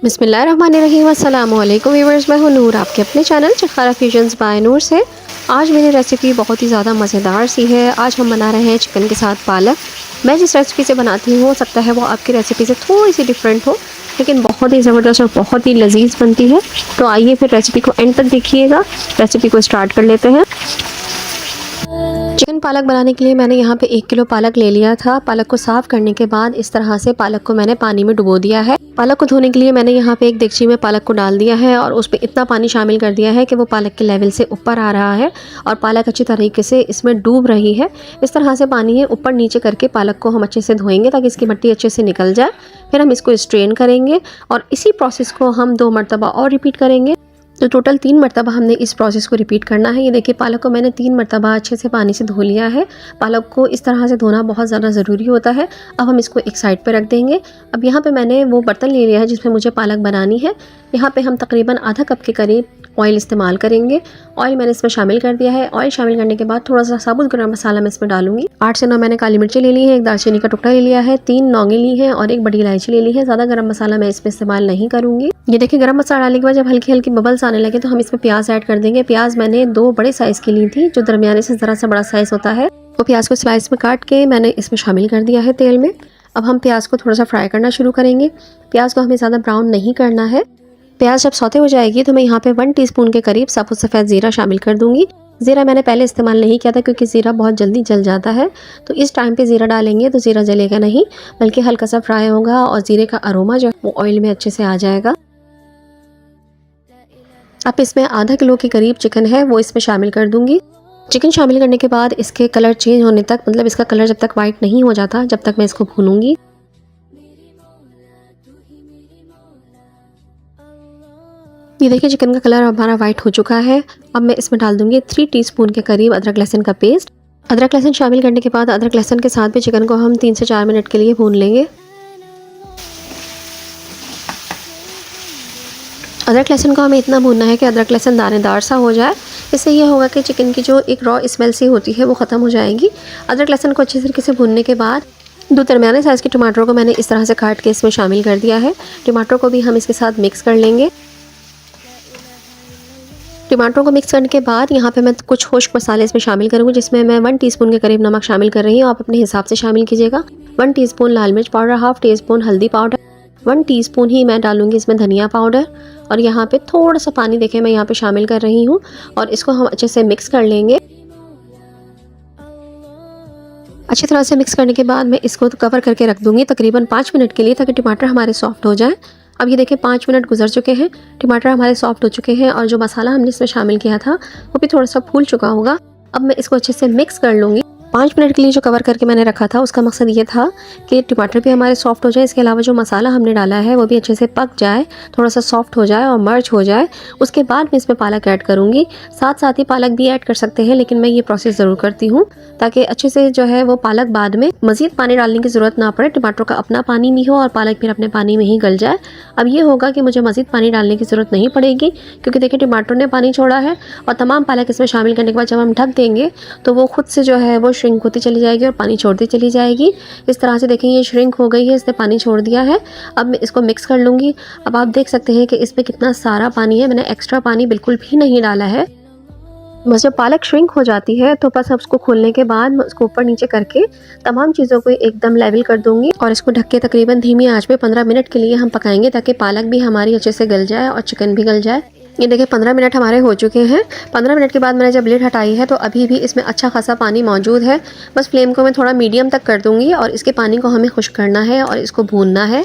बिस्मिल्लाहिर्रहमानिर्रहीम। अस्सलाम वालेकुम व्यूअर्स, मैं हूं नूर, आपके अपने चैनल चखारा फ्यूजन्स बाय नूर से। आज मेरी रेसिपी बहुत ही ज़्यादा मज़ेदार सी है। आज हम बना रहे हैं चिकन के साथ पालक। मैं जिस रेसिपी से बनाती हूँ, हो सकता है वो आपकी रेसिपी से थोड़ी सी डिफरेंट हो, लेकिन बहुत ही ज़बरदस्त और बहुत ही लजीज बनती है। तो आइए फिर रेसिपी को एंड तक देखिएगा। रेसिपी को स्टार्ट कर लेते हैं। चिकन पालक बनाने के लिए मैंने यहाँ पे 1 किलो पालक ले लिया था। पालक को साफ़ करने के बाद इस तरह से पालक को मैंने पानी में डुबो दिया है। पालक को धोने के लिए मैंने यहाँ पे एक देगची में पालक को डाल दिया है और उस पर इतना पानी शामिल कर दिया है कि वो पालक के लेवल से ऊपर आ रहा है और पालक अच्छी तरीके से इसमें डूब रही है। इस तरह से पानी है ऊपर नीचे करके पालक को हम अच्छे से धोएंगे ताकि इसकी मिट्टी अच्छे से निकल जाए। फिर हम इसको स्ट्रेन करेंगे और इसी प्रोसेस को हम 2 मरतबा और रिपीट करेंगे। तो टोटल 3 मरतबा हमने इस प्रोसेस को रिपीट करना है। ये देखिए पालक को मैंने 3 मरतबा अच्छे से पानी से धो लिया है। पालक को इस तरह से धोना बहुत ज़्यादा ज़रूरी होता है। अब हम इसको एक साइड पर रख देंगे। अब यहाँ पे मैंने वो बर्तन ले लिया है जिसमें मुझे पालक बनानी है। यहाँ पे हम तकरीबन आधा कप के करीब ऑयल इस्तेमाल करेंगे। ऑयल मैंने इसमें शामिल कर दिया है। ऑयल शामिल करने के बाद थोड़ा सा साबुत गरम मसाला मैं इसमें डालूंगी। 8 से 9 मैंने काली मिर्ची ले ली है, 1 दालचीनी का टुकड़ा ले लिया है, 3 लौंगे ली हैं और 1 बड़ी इलायची ले ली है। ज़्यादा गरम मसाला मैं इसमें इस्तेमाल नहीं करूँगी। ये देखिए गरम मसाला डालने के बाद जब हल्की हल्की बबल्स आने लगे तो हम इसमें प्याज ऐड कर देंगे। प्याज मैंने 2 बड़े साइज़ की ली थी, जो दरमियाने से ज़रा सा बड़ा साइज़ होता है। तो प्याज को स्लाइस में काट के मैंने इसमें शामिल कर दिया है तेल में। अब हम प्याज को थोड़ा सा फ्राई करना शुरू करेंगे। प्याज को हमें ज़्यादा ब्राउन नहीं करना है। प्याज जब सौते हो जाएगी तो मैं यहाँ पे 1 टीस्पून के करीब साबुत सफ़ेद ज़ीरा शामिल कर दूंगी। ज़ीरा मैंने पहले इस्तेमाल नहीं किया था क्योंकि ज़ीरा बहुत जल्दी जल जाता है। तो इस टाइम पे ज़ीरा डालेंगे तो ज़ीरा जलेगा नहीं, बल्कि हल्का सा फ्राई होगा और ज़ीरे का अरोमा जो वो ऑयल में अच्छे से आ जाएगा। अब इसमें आधा किलो के करीब चिकन है वो इसमें शामिल कर दूंगी। चिकन शामिल करने के बाद इसके कलर चेंज होने तक, मतलब इसका कलर जब तक वाइट नहीं हो जाता, जब तक मैं इसको भूनूंगी। ये देखिए चिकन का कलर हमारा वाइट हो चुका है। अब मैं इसमें डाल दूंगी 3 टीस्पून के करीब अदरक लहसुन का पेस्ट। अदरक लहसुन शामिल करने के बाद अदरक लहसुन के साथ भी चिकन को हम 3 से 4 मिनट के लिए भून लेंगे। अदरक लहसुन को हमें इतना भूनना है कि अदरक लहसुन दानेदार सा हो जाए। इससे ये होगा कि चिकन की जो एक रॉ स्मेल सी होती है वो ख़त्म हो जाएगी। अदरक लहसुन को अच्छी तरीके से भूनने के बाद 2 दरमियाने साइज़ के टमाटरों को मैंने इस तरह से काट के इसमें शामिल कर दिया है। टमाटरों को भी हम इसके साथ मिक्स कर लेंगे। टमाटरों को मिक्स करने के बाद यहाँ पे मैं कुछ खुश्क मसाले इसमें शामिल करूँगी, जिसमें मैं 1 टीस्पून के करीब नमक शामिल कर रही हूँ। आप अपने हिसाब से शामिल कीजिएगा। 1 टीस्पून लाल मिर्च पाउडर, हाफ टीस्पून हल्दी पाउडर, 1 टीस्पून ही मैं डालूंगी इसमें धनिया पाउडर और यहाँ पे थोड़ा सा पानी देखें मैं यहाँ पे शामिल कर रही हूँ और इसको हम अच्छे से मिक्स कर लेंगे। अच्छी तरह से मिक्स करने के बाद मैं इसको कवर करके रख दूंगी तकरीबन 5 मिनट के लिए, ताकि टमाटर हमारे सॉफ्ट हो जाए। अब ये देखें 5 मिनट गुजर चुके हैं, टमाटर हमारे सॉफ्ट हो चुके हैं और जो मसाला हमने इसमें शामिल किया था वो भी थोड़ा सा फूल चुका होगा। अब मैं इसको अच्छे से मिक्स कर लूँगी। 5 मिनट के लिए जो कवर करके मैंने रखा था उसका मकसद ये था कि टमाटर भी हमारे सॉफ्ट हो जाए, इसके अलावा जो मसाला हमने डाला है वो भी अच्छे से पक जाए, थोड़ा सा सॉफ्ट हो जाए और मर्ज हो जाए। उसके बाद मैं इसमें पालक ऐड करूँगी। साथ साथ ही पालक भी ऐड कर सकते हैं, लेकिन मैं ये प्रोसेस ज़रूर करती हूँ ताकि अच्छे से जो है वो पालक बाद में मज़ीद पानी डालने की ज़रूरत ना पड़े, टमाटरों का अपना पानी भी हो और पालक फिर अपने पानी में ही गल जाए। अब ये होगा कि मुझे मज़ीद पानी डालने की ज़रूरत नहीं पड़ेगी क्योंकि देखिए टमाटर ने पानी छोड़ा है और तमाम पालक इसमें शामिल करने के बाद जब हम ढक देंगे तो वो खुद से जो है वो श्रिंक होती चली जाएगी और पानी छोड़ती चली जाएगी। इस तरह से देखें ये श्रिंक हो गई है, इसने पानी छोड़ दिया है। अब मैं इसको मिक्स कर लूँगी। अब आप देख सकते हैं कि इसमें कितना सारा पानी है, मैंने एक्स्ट्रा पानी बिल्कुल भी नहीं डाला है। बस जब पालक श्रिंक हो जाती है तो बस उसको खोलने के बाद मैं उसको ऊपर नीचे करके तमाम चीज़ों को एकदम लेवल कर दूंगी और इसको ढक के तकरीबन धीमी आंच पे 15 मिनट के लिए हम पकाएंगे ताकि पालक भी हमारी अच्छे से गल जाए और चिकन भी गल जाए। ये देखिए 15 मिनट हमारे हो चुके हैं। 15 मिनट के बाद मैंने जब लिड हटाई है तो अभी भी इसमें अच्छा खासा पानी मौजूद है। बस फ्लेम को मैं थोड़ा मीडियम तक कर दूंगी और इसके पानी को हमें खुश्क करना है और इसको भूनना है।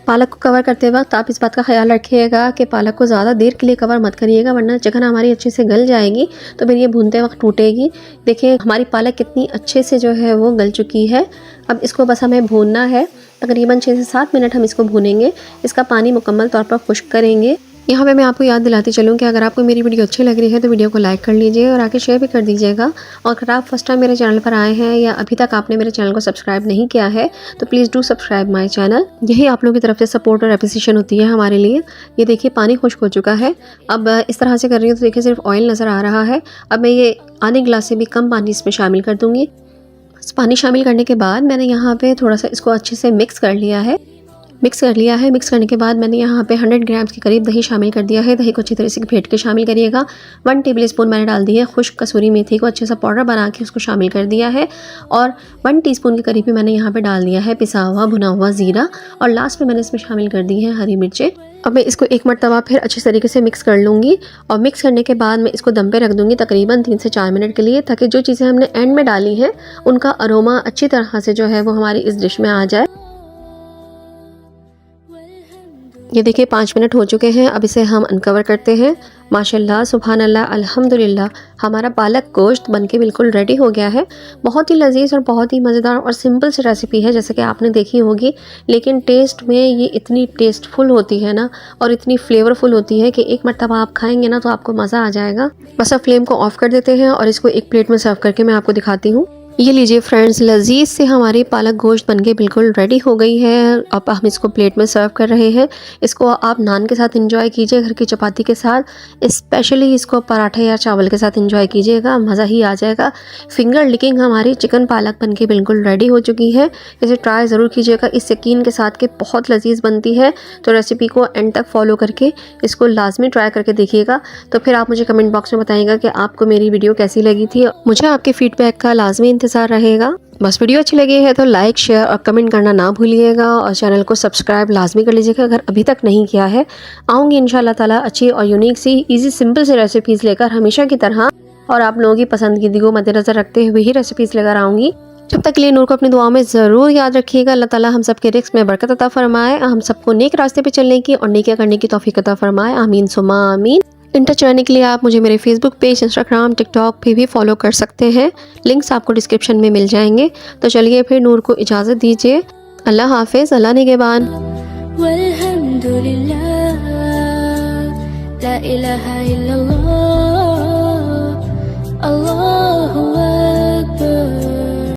पालक को कवर करते वक्त आप इस बात का ख्याल रखिएगा कि पालक को ज़्यादा देर के लिए कवर मत करिएगा, वरना चिकन हमारी अच्छे से गल जाएगी तो फिर ये भूनते वक्त टूटेगी। देखिए हमारी पालक कितनी अच्छे से जो है वो गल चुकी है। अब इसको बस हमें भूनना है, तकरीबन 6 से 7 मिनट हम इसको भूनेंगे। इसका पानी मुकम्मल तौर पर खुश्क करेंगे। यहाँ पे मैं आपको याद दिलाती चलूँ कि अगर आपको मेरी वीडियो अच्छी लग रही है तो वीडियो को लाइक कर लीजिए और आगे शेयर भी कर दीजिएगा। और अगर आप फर्स्ट टाइम मेरे चैनल पर आए हैं या अभी तक आपने मेरे चैनल को सब्सक्राइब नहीं किया है तो please do subscribe my channel. यही आप लोगों की तरफ से सपोर्ट और एप्रिसिएशन होती है हमारे लिए। ये देखिए पानी खुश्क हो चुका है। अब इस तरह से कर रही हूँ तो देखिए सिर्फ ऑयल नज़र आ रहा है। अब मैं ये आधे गिलास से भी कम पानी इसमें शामिल कर दूँगी। पानी शामिल करने के बाद मैंने यहाँ पे थोड़ा सा इसको अच्छे से मिक्स कर लिया है। मिक्स करने के बाद मैंने यहाँ पे 100 ग्राम्स के करीब दही शामिल कर दिया है। दही को अच्छी तरह से फेंट के शामिल करिएगा। 1 टेबलस्पून मैंने डाल दी है खुश्क कसूरी मेथी को अच्छे सा पाउडर बना के उसको शामिल कर दिया है। और 1 टीस्पून के करीब भी मैंने यहाँ पे डाल दिया है पिसा हुआ भुना हुआ ज़ीरा। और लास्ट में मैंने इसमें शामिल कर दी है हरी मिर्चें। अब मैं इसको एक मरतबा फिर अच्छे तरीके से मिक्स कर लूँगी। और मिक्स करने के बाद मैं इसको दम पे रख दूँगी तकरीबन 3 से 4 मिनट के लिए, ताकि जो चीज़ें हमने एंड में डाली हैं उनका अरोमा अच्छी तरह से जो है वो हमारी इस डिश में आ जाए। ये देखिए 5 मिनट हो चुके हैं। अब इसे हम अनकवर करते हैं। माशाल्लाह सुभान अल्लाह अल्हम्दुलिल्लाह, हमारा पालक गोश्त बनके बिल्कुल रेडी हो गया है। बहुत ही लजीज और बहुत ही मज़ेदार और सिंपल सी रेसिपी है जैसे कि आपने देखी होगी, लेकिन टेस्ट में ये इतनी टेस्टफुल होती है ना और इतनी फ्लेवरफुल होती है कि एक मरतबा आप खाएंगे ना तो आपको मज़ा आ जाएगा। बस अब फ्लेम को ऑफ कर देते हैं और इसको एक प्लेट में सर्व करके मैं आपको दिखाती हूँ। ये लीजिए फ्रेंड्स, लजीज से हमारी पालक गोश्त बनके बिल्कुल रेडी हो गई है। अब हम इसको प्लेट में सर्व कर रहे हैं। इसको आप नान के साथ एंजॉय कीजिए, घर की चपाती के साथ, स्पेशली इसको पराठे या चावल के साथ एंजॉय कीजिएगा, मज़ा ही आ जाएगा। फिंगर लिकिंग हमारी चिकन पालक बनके बिल्कुल रेडी हो चुकी है। इसे ट्राई ज़रूर कीजिएगा इस यकीन के साथ कि बहुत लजीज बनती है। तो रेसिपी को एंड तक फॉलो करके इसको लाजमी ट्राई करके देखिएगा। तो फिर आप मुझे कमेंट बॉक्स में बताइएगा कि आपको मेरी वीडियो कैसी लगी थी। मुझे आपके फीडबैक का लाजमी इंतज़ार रहेगा। बस वीडियो अच्छी लगी है तो लाइक शेयर और कमेंट करना ना भूलिएगा और चैनल को सब्सक्राइब लाजमी कर लीजिएगा अगर अभी तक नहीं किया है। आऊँगी इंशाल्लाह ताला अच्छी और यूनिक सी इजी सिंपल सी रेसिपीज़ लेकर हमेशा की तरह, और आप लोगों की पसंदगी को मद्देनज़र रखते हुए ही रेसिपीज़ लेकर आऊँगी। जब तक के लिए नूर को अपनी दुआओं में ज़रूर याद रखिएगा। अल्लाह ताला हम सबके रिस्क में बरकत अता फरमाए, हम सबको नेक रास्ते पे चलने की और नेकियां करने की तौफीक अता फरमाए। आमीन सुम्मा आमीन। इन टच रहने के लिए आप मुझे मेरे फेसबुक पेज, इंस्टाग्राम, टिकटॉक पे भी फॉलो कर सकते हैं। लिंक्स आपको डिस्क्रिप्शन में मिल जाएंगे। तो चलिए फिर नूर को इजाज़त दीजिए। अल्लाह हाफिज़, अल्लाह निगहबान। वल्हम्दुलिल्लाह, ला इलाहा इल्लल्लाह।